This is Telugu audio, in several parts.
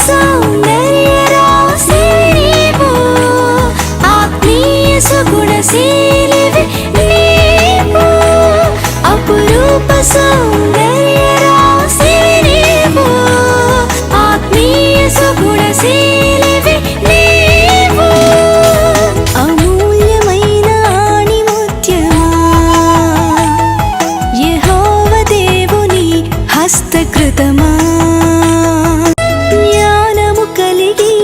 సౌందర్య రాశివి నీవు, ఆత్మీయ సుగుణశీలివి నీవు, అపురూప సౌందర్య రాశివి నీవు, ఆత్మీయ సుగుణశీలివి నీవు, అమూల్యమైన ఆణిముత్యమా యెహోవా దేవుని హస్తకృతమా, జ్ఞానము కలిగి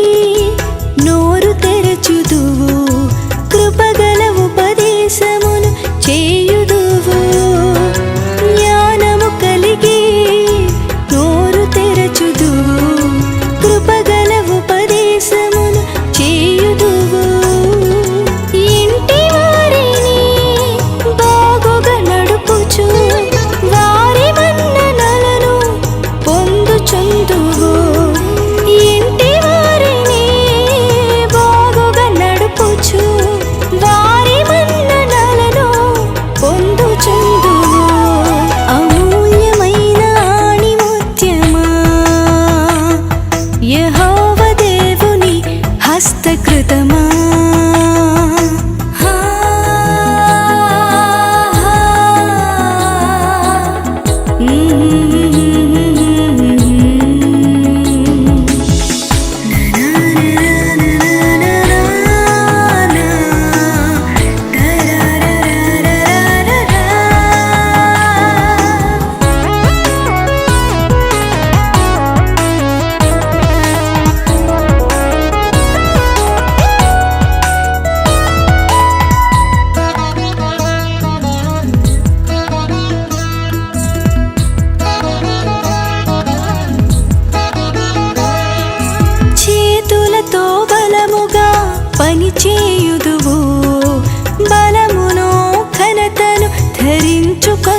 నోరు తెరచుదువు, కృపగల ఉపదేశమును చేయుదువు, జ్ఞానము కలిగి నోరు తెరచుదువు, కృపగల ఉపదేశమును చేయుదువు, ఇంటి వారిని బాగుగా నడుపుచు వారి మన్ననలను పొందుచుందువు, ఇంటి వారిని బాగుగా నడుపుచు వారి మన్ననలను పొందుచుందువు, అమూల్యమైన ఆణిముత్యమా యెహోవా దేవుని హస్తకృతమా. చేతులతో బలముగా పనిచేయుదువు, బలమును ఘనతను ధరించుకొ